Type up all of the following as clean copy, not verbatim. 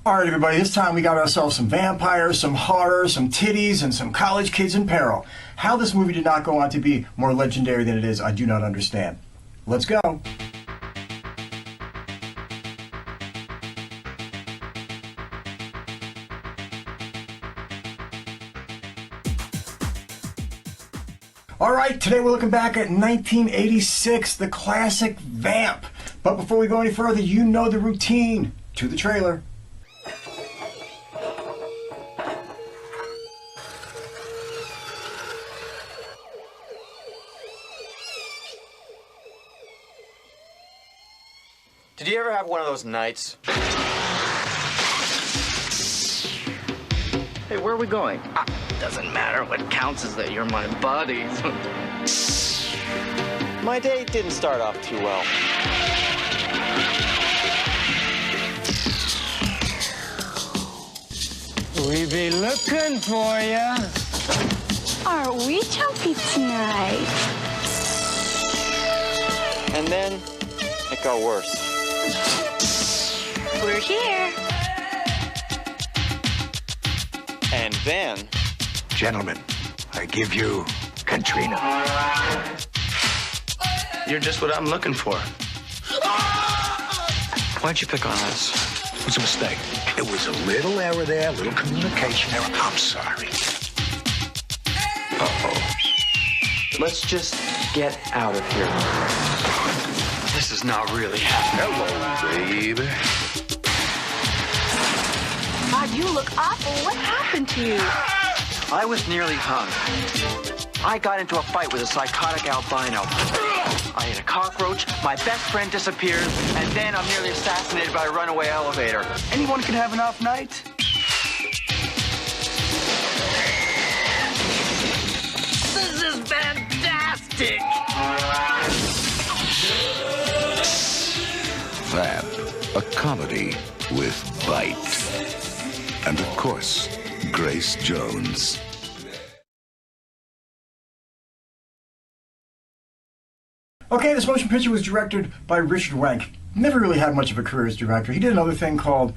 All right, everybody, this time we got ourselves some vampires, some horror, some titties, and some college kids in peril. How this movie did not go on to be more legendary than it is, I do not understand. Let's go. All right, today we're looking back at 1986, the classic Vamp. But before we go any further, you know the routine. To the trailer. Did you ever have one of those nights? Hey, where are we going? Doesn't matter. What counts is that you're my buddy. My day didn't start off too well. We be looking for ya. Are we jumpy tonight? And then it got worse. We're here. And then... Gentlemen, I give you Katrina. You're just what I'm looking for. Why'd you pick on us? It was a mistake. It was a little error there, a little communication error. I'm sorry. Uh-oh. Let's just get out of here. This is not really happening. Hello, baby. God, you look awful. What happened to you? I was nearly hung. I got into a fight with a psychotic albino. I hit a cockroach, my best friend disappears, and then I'm nearly assassinated by a runaway elevator. Anyone can have an off night. This is fantastic! Vamp, a comedy with bite. And of course, Grace Jones. Okay, this motion picture was directed by Richard Wenk. Never really had much of a career as director. He did another thing called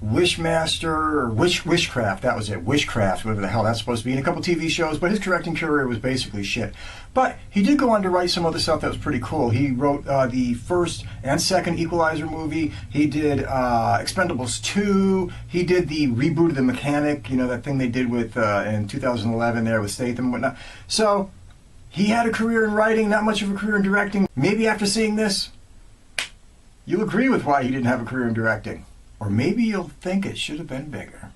Wishmaster, or Wishcraft, that was it, Wishcraft, whatever the hell that's supposed to be, in a couple TV shows, but his directing career was basically shit. But he did go on to write some other stuff that was pretty cool. He wrote the first and second Equalizer movie. He did Expendables 2. He did the reboot of The Mechanic, you know, that thing they did with in 2011 there with Statham and whatnot. So, he had a career in writing, not much of a career in directing. Maybe after seeing this, you'll agree with why he didn't have a career in directing. Or maybe you'll think it should have been bigger.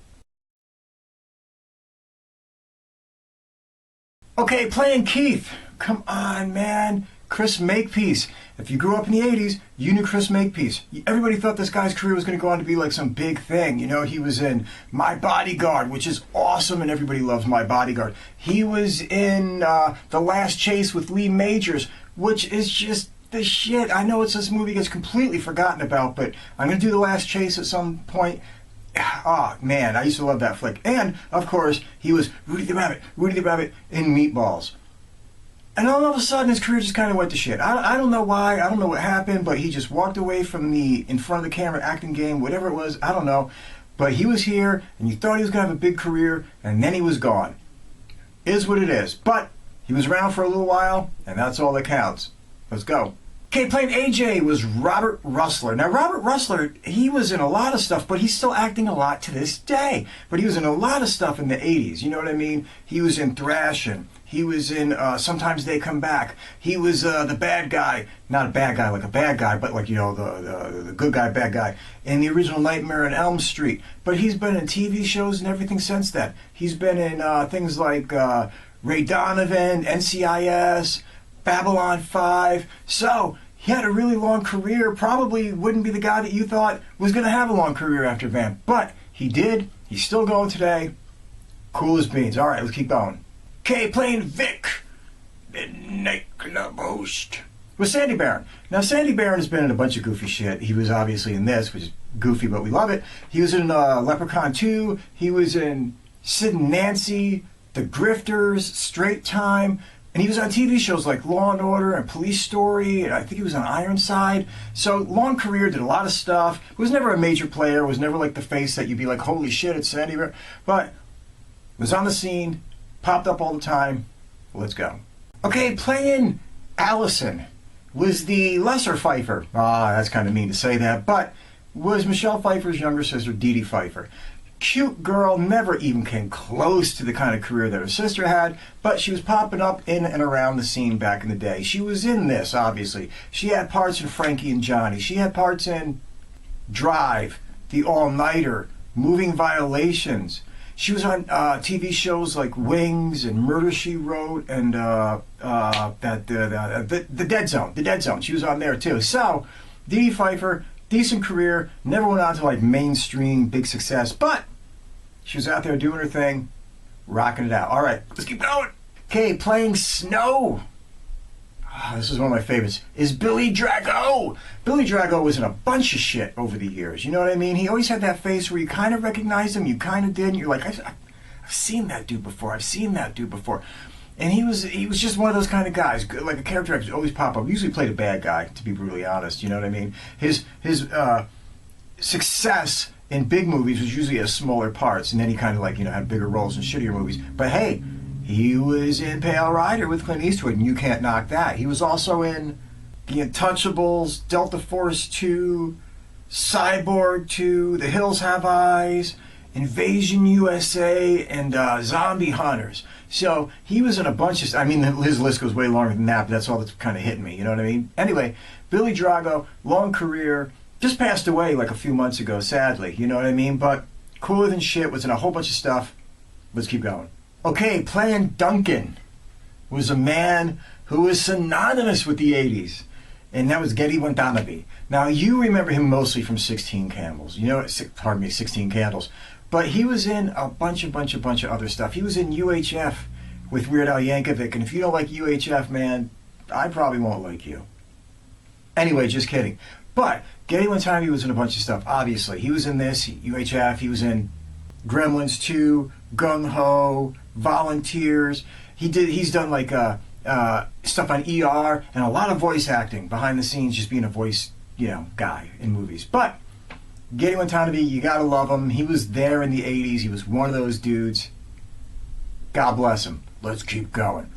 Okay, playing Keith. Come on, man. Chris Makepeace. If you grew up in the 80s, you knew Chris Makepeace. Everybody thought this guy's career was going to go on to be like some big thing. You know, he was in My Bodyguard, which is awesome, and everybody loves My Bodyguard. He was in The Last Chase with Lee Majors, which is just the shit. I know this movie gets completely forgotten about, but I'm going to do The Last Chase at some point. Oh, man, I used to love that flick. And, of course, he was Rudy the Rabbit in Meatballs. And all of a sudden, his career just kind of went to shit. I don't know why. I don't know what happened, but he just walked away from the in front of the camera acting game, whatever it was. I don't know. But he was here, and you thought he was going to have a big career, and then he was gone. Is what it is. But he was around for a little while, and that's all that counts. Let's go. Okay, playing AJ was Robert Rusler. Now, Robert Rusler, he was in a lot of stuff, but he's still acting a lot to this day. But he was in a lot of stuff in the 80s, you know what I mean? He was in Thrashin'. He was in Sometimes They Come Back. He was the bad guy. Not a bad guy like a bad guy, but like, you know, the good guy, bad guy. In the original Nightmare on Elm Street. But he's been in TV shows and everything since then. He's been in things like Ray Donovan, NCIS, Babylon 5. So, he had a really long career. Probably wouldn't be the guy that you thought was going to have a long career after Vamp. But he did. He's still going today. Cool as beans. All right, let's keep going. Okay, playing Vic, the nightclub host, with Sandy Baron. Now, Sandy Baron has been in a bunch of goofy shit. He was obviously in this, which is goofy, but we love it. He was in Leprechaun 2. He was in Sid and Nancy, The Grifters, Straight Time. And he was on TV shows like Law and Order and Police Story, and I think he was on Ironside. So long career, did a lot of stuff. Was never a major player, was never like the face that you'd be like, holy shit, it's Sandy. But was on the scene, popped up all the time. Let's go. Okay, playing Allison was the lesser Pfeiffer. That's kind of mean to say that, but was Michelle Pfeiffer's younger sister, Dedee Pfeiffer. Cute girl, never even came close to the kind of career that her sister had, but she was popping up in and around the scene back in the day. She was in this, obviously. She had parts in Frankie and Johnny. She had parts in Drive, The All-Nighter, Moving Violations. She was on TV shows like Wings and Murder, She Wrote, and the Dead Zone. The Dead Zone. She was on there too. So, Dedee Pfeiffer, decent career, never went on to like mainstream big success, but she was out there doing her thing, rocking it out. All right, let's keep going. Okay, playing Snow. This is one of my favorites, is Billy Drago. Billy Drago was in a bunch of shit over the years. You know what I mean? He always had that face where you kind of recognized him, you kind of didn't. You're like, I've seen that dude before. I've seen that dude before. And he was just one of those kind of guys, like a character actor always pop up. He usually played a bad guy, to be brutally honest. You know what I mean? His success in big movies was usually as smaller parts, and then he kind of like had bigger roles in shittier movies. But hey, he was in Pale Rider with Clint Eastwood, and you can't knock that. He was also in The Untouchables, Delta Force 2, Cyborg 2, The Hills Have Eyes, Invasion USA, and Zombie Hunters. So he was in a bunch of... I mean, his list goes way longer than that, but that's all that's kind of hitting me, you know what I mean? Anyway, Billy Drago, long career, just passed away like a few months ago, sadly, you know what I mean? But cooler than shit, was in a whole bunch of stuff. Let's keep going. Okay, playing Duncan was a man who was synonymous with the 80s, and that was Gedde Watanabe. Now, you remember him mostly from 16 Candles. 16 Candles. But he was in a bunch of other stuff. He was in UHF with Weird Al Yankovic, and if you don't like UHF, man, I probably won't like you. Anyway, just kidding. But Gedde Watanabe was in a bunch of stuff, obviously. He was in this, UHF, he was in Gremlins 2, Gung Ho, Volunteers. He's done like stuff on ER and a lot of voice acting behind the scenes, just being a voice, guy in movies. But Gedde Watanabe, you gotta love him. He was there in the 80s. He was one of those dudes. God bless him. Let's keep going.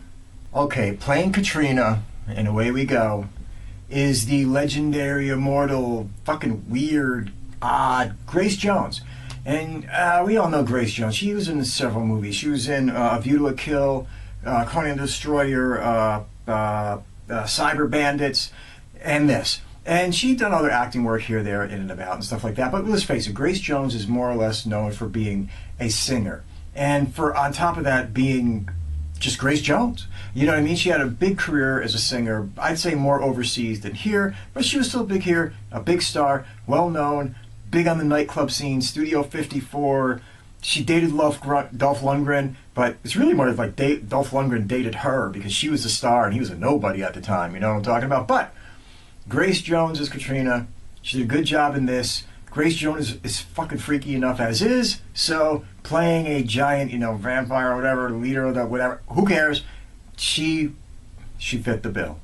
Okay, playing Katrina, and away we go, is the legendary, immortal, fucking weird, odd Grace Jones. And we all know Grace Jones. She was in several movies. She was in A View to a Kill, Conan the Destroyer, Cyber Bandits, and this. And she'd done other acting work here, there, in and about, and stuff like that. But let's face it, Grace Jones is more or less known for being a singer. And for, on top of that, being just Grace Jones. You know what I mean? She had a big career as a singer. I'd say more overseas than here. But she was still big here, a big star, well-known, big on the nightclub scene, Studio 54. She dated Dolph Lundgren, but it's really more like Dolph Lundgren dated her because she was a star and he was a nobody at the time. You know what I'm talking about? But Grace Jones is Katrina. She did a good job in this. Grace Jones is fucking freaky enough as is, so playing a giant, vampire or whatever, leader of the whatever, who cares? She fit the bill.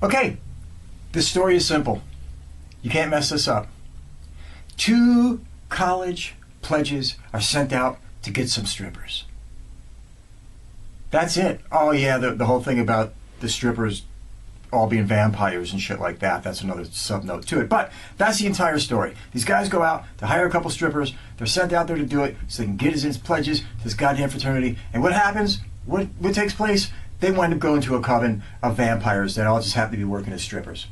Okay, this story is simple. You can't mess this up. 2 college pledges are sent out to get some strippers. That's it. Oh yeah, the whole thing about the strippers all being vampires and shit like that, that's another sub-note to it. But that's the entire story. These guys go out to hire a couple strippers. They're sent out there to do it so they can get his pledges to this goddamn fraternity. And what happens? What takes place? They wind up going to a coven of vampires that all just happen to be working as strippers.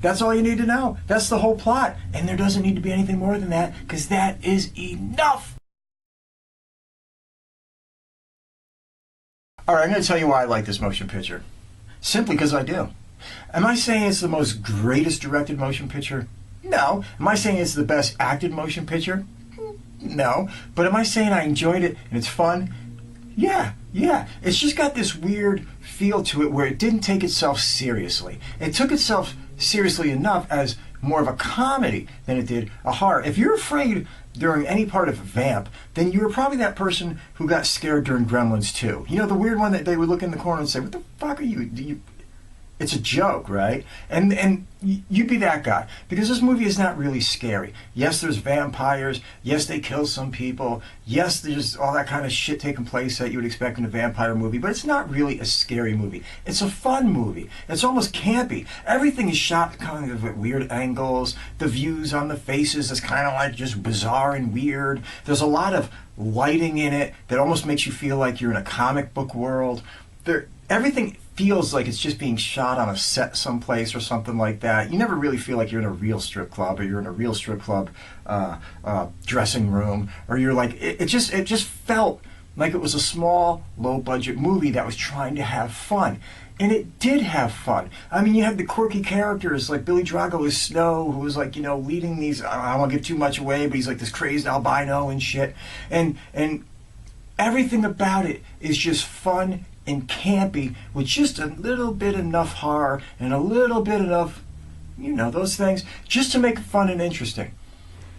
That's all you need to know. That's the whole plot. And there doesn't need to be anything more than that, because that is enough. All right, I'm going to tell you why I like this motion picture. Simply because I do. Am I saying it's the most greatest directed motion picture? No. Am I saying it's the best acted motion picture? No. But am I saying I enjoyed it and it's fun? Yeah. It's just got this weird feel to it where it didn't take itself seriously. It took itself seriously enough as more of a comedy than it did a horror. If you're afraid during any part of Vamp, then you were probably that person who got scared during Gremlins 2. You know, the weird one that they would look in the corner and say, what the fuck are you? It's a joke, right? And you'd be that guy. Because this movie is not really scary. Yes, there's vampires. Yes, they kill some people. Yes, there's all that kind of shit taking place that you would expect in a vampire movie. But it's not really a scary movie. It's a fun movie. It's almost campy. Everything is shot kind of at weird angles. The views on the faces is kind of like just bizarre and weird. There's a lot of lighting in it that almost makes you feel like you're in a comic book world. Everything feels like it's just being shot on a set someplace or something like that. You never really feel like you're in a real strip club, or you're in a real strip club dressing room, or you're like, it just felt like it was a small, low-budget movie that was trying to have fun. And it did have fun. I mean, you had the quirky characters like Billy Drago as Snow, who was like, you know, leading these, I don't want to give too much away, but he's like this crazed albino and shit. And everything about it is just fun and campy, with just a little bit enough horror and a little bit enough, you know, those things, just to make it fun and interesting.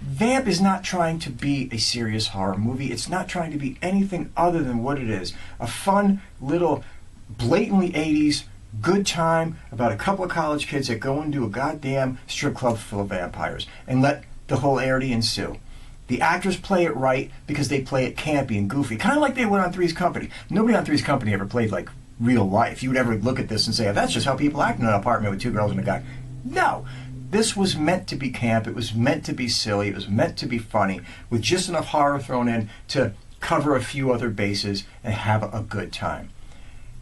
Vamp is not trying to be a serious horror movie. It's not trying to be anything other than what it is. A fun little, blatantly 80s, good time about a couple of college kids that go into a goddamn strip club full of vampires and let the hilarity ensue. The actors play it right because they play it campy and goofy, kind of like they would on Three's Company. Nobody on Three's Company ever played like real life. You would ever look at this and say, oh, that's just how people act in an apartment with two girls and a guy. No. This was meant to be camp. It was meant to be silly. It was meant to be funny, with just enough horror thrown in to cover a few other bases and have a good time.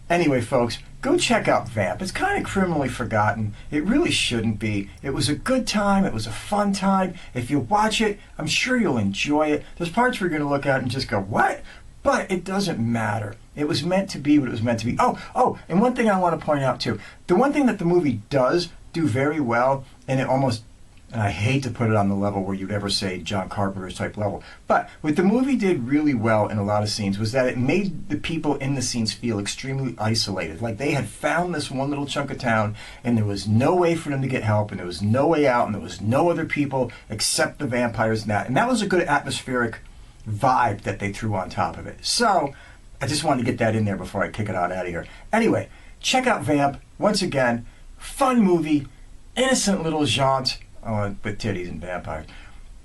Anyway, folks, go check out Vamp. It's kind of criminally forgotten. It really shouldn't be. It was a good time. It was a fun time. If you watch it, I'm sure you'll enjoy it. There's parts where you're going to look at it and just go, what? But it doesn't matter. It was meant to be what it was meant to be. Oh, and one thing I want to point out, too. The one thing that the movie does do very well, and it almost, and I hate to put it on the level where you'd ever say John Carpenter's type level, but what the movie did really well in a lot of scenes was that it made the people in the scenes feel extremely isolated. Like they had found this one little chunk of town, and there was no way for them to get help, and there was no way out, and there was no other people except the vampires and that. And that was a good atmospheric vibe that they threw on top of it. So I just wanted to get that in there before I kick it out of here. Anyway, check out Vamp. Once again, fun movie, innocent little jaunt, with titties and vampires.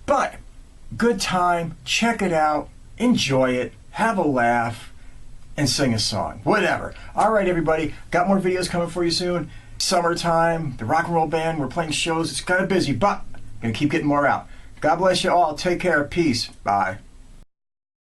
But, good time, check it out, enjoy it, have a laugh, and sing a song. Whatever. Alright, everybody, got more videos coming for you soon. Summertime, the rock and roll band, we're playing shows. It's kind of busy, but I'm going to keep getting more out. God bless you all. Take care. Peace. Bye.